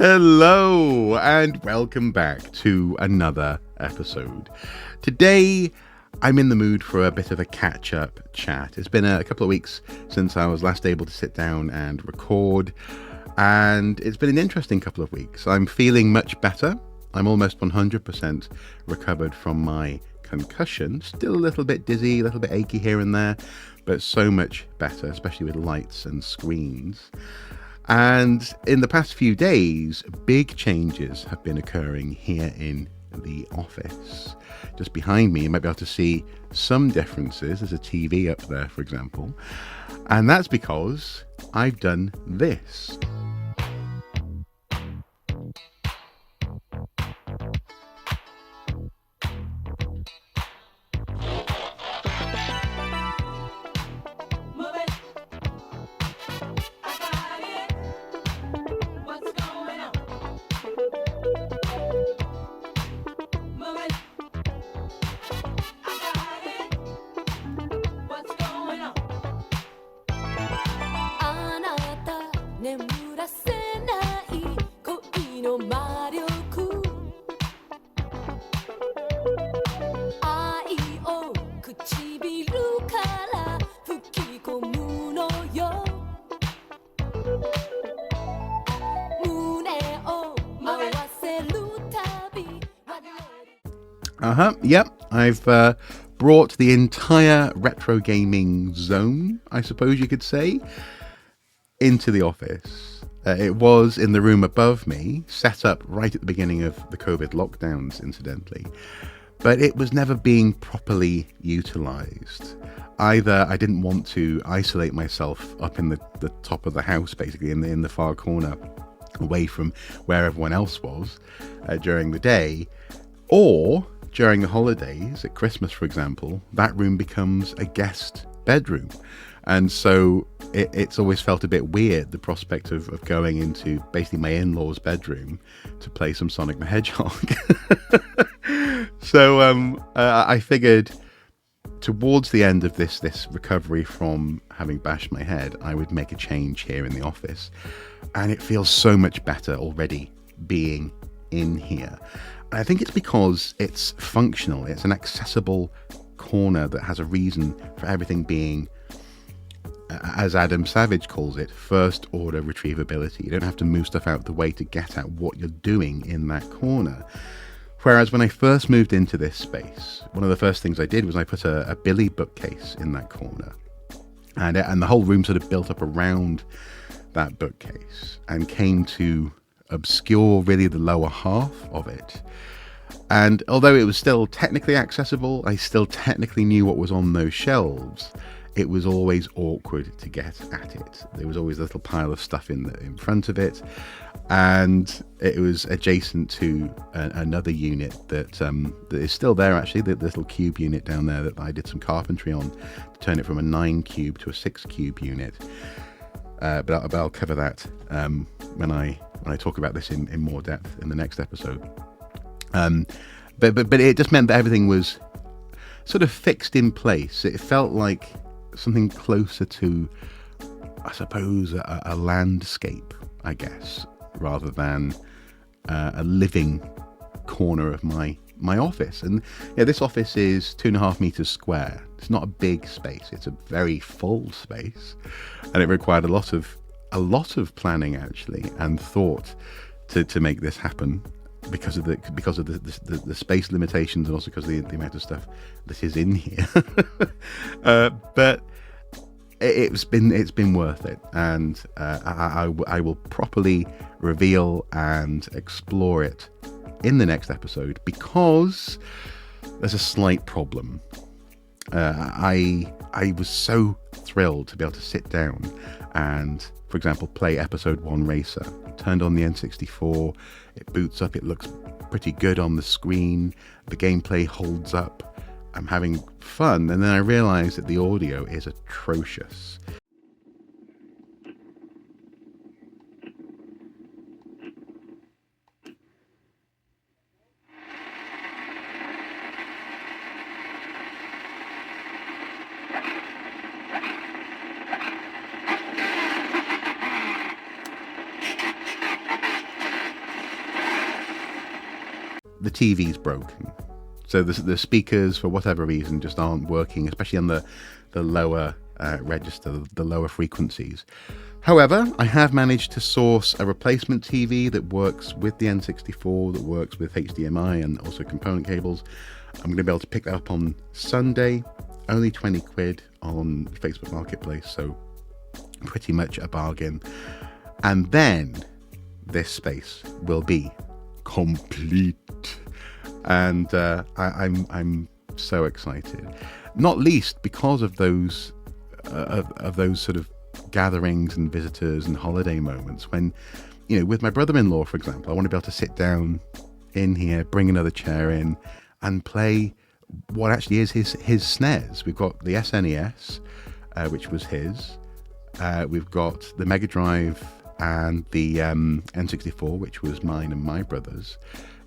Hello, and welcome back to another episode. Today, I'm in the mood for a bit of a catch-up chat. It's been a couple of weeks since I was last able to sit down and record, and it's been an interesting couple of weeks. I'm feeling much better. I'm almost 100% recovered from my concussion. Still a little bit dizzy, a little bit achy here and there, but so much better, especially with lights and screens. And in the past few days, big changes have been occurring here in the office. Just behind me, you might be able to see some differences. There's a TV up there, for example. And that's because I've done this. Yep, I've brought the entire retro gaming zone, I suppose you could say, into the office. It was in the room above me, set up right at the beginning of the COVID lockdowns, incidentally, but it was never being properly utilised. Either I didn't want to isolate myself up in the top of the house, basically in the far corner, away from where everyone else was during the day, or during the holidays, at Christmas, for example, that room becomes a guest bedroom. And so it's always felt a bit weird, the prospect of going into basically my in-laws' bedroom to play some Sonic the Hedgehog. So I figured towards the end of this recovery from having bashed my head, I would make a change here in the office. And it feels so much better already being in here. I think it's because it's functional. It's an accessible corner that has a reason for everything being, as Adam Savage calls it, first order retrievability. You don't have to move stuff out of the way to get at what you're doing in that corner. Whereas when I first moved into this space, one of the first things I did was I put a Billy bookcase in that corner. And the whole room sort of built up around that bookcase and came to obscure really the lower half of it. And although it was still technically accessible, I still technically knew what was on those shelves. It was always awkward to get at it. There was always a little pile of stuff in front of it, and it was adjacent to another unit that is still there, actually, the little cube unit down there that I did some carpentry on to turn it from a 9 cube to a 6 cube unit. But I'll cover that when I talk about this in more depth in the next episode. But it just meant that everything was sort of fixed in place. It felt like something closer to, I suppose, a landscape, I guess, rather than a living corner of my office. And yeah, this office is 2.5 meters square. It's not a big space. It's a very full space, and it required a lot of planning, actually, and thought to make this happen because of the space limitations, and also because of the amount of stuff that is in here. But it's been worth it, and I will properly reveal and explore it in the next episode, because there's a slight problem. I was so thrilled to be able to sit down and, for example, play episode 1 Racer. Turned on the N64, it boots up, it looks pretty good on the screen, the gameplay holds up, I'm having fun, and then I realised that the audio is atrocious. the TV's broken. So the speakers, for whatever reason, just aren't working, especially on the lower register, the lower frequencies. However, I have managed to source a replacement TV that works with the N64, that works with HDMI and also component cables. I'm going to be able to pick that up on Sunday, only 20 quid on Facebook Marketplace, so pretty much a bargain. And then this space will be complete. And I'm so excited, not least because of those sort of gatherings and visitors and holiday moments when, with my brother-in-law, for example, I want to be able to sit down in here, bring another chair in and play what actually is his SNES. We've got the SNES, which was his. We've got the Mega Drive and the N64, which was mine and my brother's,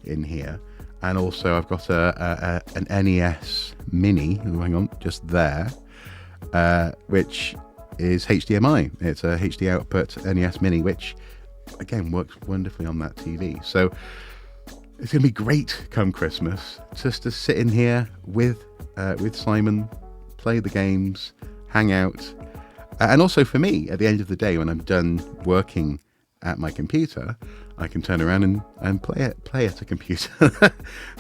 in here. And also I've got an NES Mini, hang on, just there, which is HDMI. It's a HD output NES Mini, which again works wonderfully on that TV. So it's going to be great come Christmas just to sit in here with Simon, play the games, hang out. And also for me, at the end of the day, when I'm done working at my computer, I can turn around and play at a computer.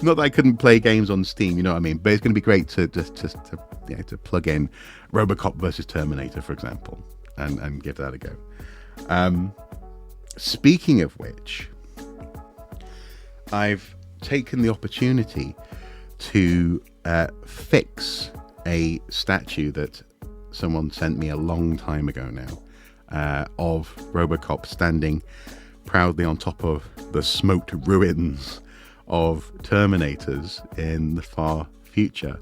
Not that I couldn't play games on Steam, you know what I mean? But it's going to be great to to plug in RoboCop versus Terminator, for example, and give that a go. Speaking of which, I've taken the opportunity to fix a statue that someone sent me a long time ago now, of RoboCop standing proudly on top of the smoked ruins of Terminators in the far future.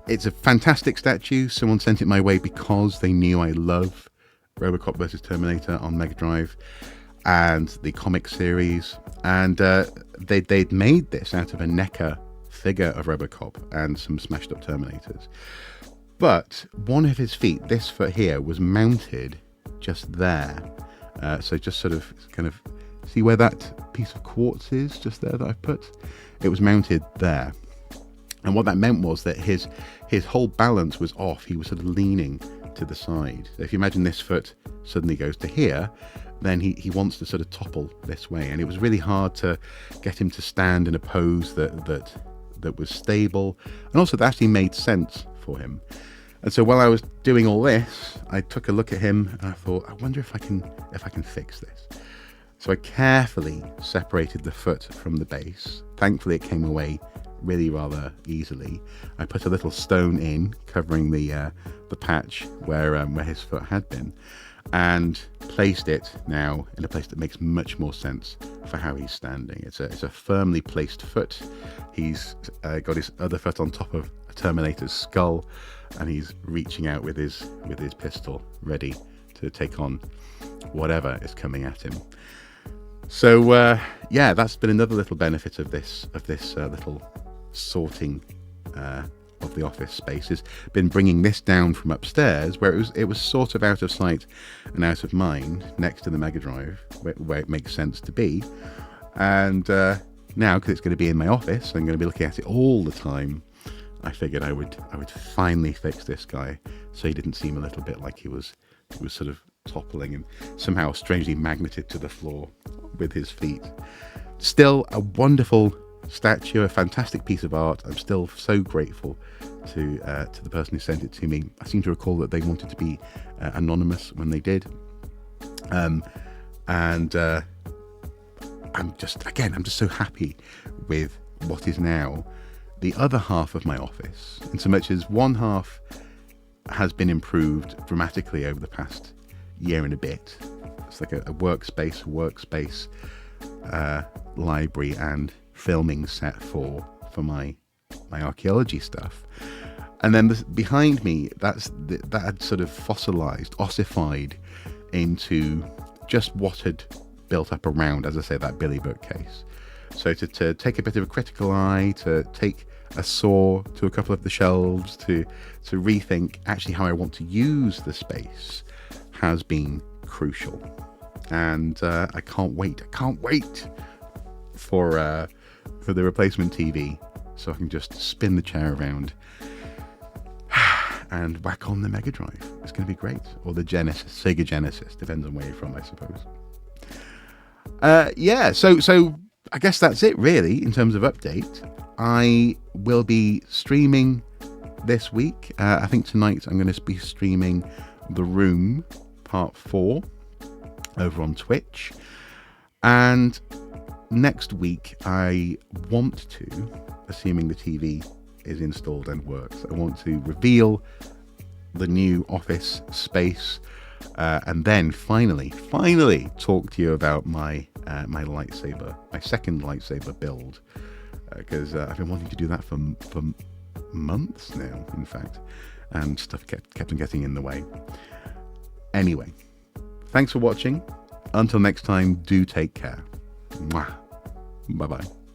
It's a fantastic statue. Someone sent it my way because they knew I love RoboCop versus Terminator on Mega Drive and the comic series, and they'd made this out of a NECA figure of RoboCop and some smashed up Terminators. But one of his feet, this foot here, was mounted just there. So just sort of kind of see where that piece of quartz is just there that I've put? It was mounted there. And what that meant was that his whole balance was off. He was sort of leaning to the side. So if you imagine this foot suddenly goes to here, then he wants to sort of topple this way. And it was really hard to get him to stand in a pose that was stable and also that actually made sense for him. And so while I was doing all this, I took a look at him and I thought, I wonder if I can fix this. So I carefully separated the foot from the base. Thankfully, it came away really rather easily. I put a little stone in, covering the patch where his foot had been, and placed it now in a place that makes much more sense for how he's standing. It's a firmly placed foot. He's got his other foot on top of a Terminator's skull, and he's reaching out with his pistol, ready to take on whatever is coming at him. So yeah, that's been another little benefit of this little sorting of the office space. Has been bringing this down from upstairs, where it was sort of out of sight and out of mind, next to the Mega Drive, where it makes sense to be. And now, because it's going to be in my office, I'm going to be looking at it all the time. I figured I would finally fix this guy so he didn't seem a little bit like he was sort of toppling and somehow strangely magneted to the floor with his feet. Still a wonderful statue, a fantastic piece of art. I'm still so grateful to the person who sent it to me. I seem to recall that they wanted to be anonymous when they did. And I'm just so happy with what is now the other half of my office, in so much as one half has been improved dramatically over the past year and a bit. It's like a workspace, library and filming set for my archaeology stuff. And then behind me, that had sort of fossilized, ossified into just what had built up around, as I say, that Billy bookcase. So to take a bit of a critical eye, to take a saw to a couple of the shelves, to rethink actually how I want to use the space has been crucial. And I can't wait for for the replacement TV so I can just spin the chair around and whack on the Mega Drive. It's going to be great. Or the Sega Genesis, depends on where you're from, I suppose. So I guess that's it really in terms of update. I will be streaming this week. I think tonight I'm going to be streaming The Room Part 4 over on Twitch. And next week I want to, assuming the TV is installed and works, I want to reveal the new office space, and then finally talk to you about my lightsaber, my second lightsaber build, because I've been wanting to do that for months now, in fact, and stuff kept on getting in the way. Anyway, thanks for watching. Until next time, do take care. Mwah. Bye bye.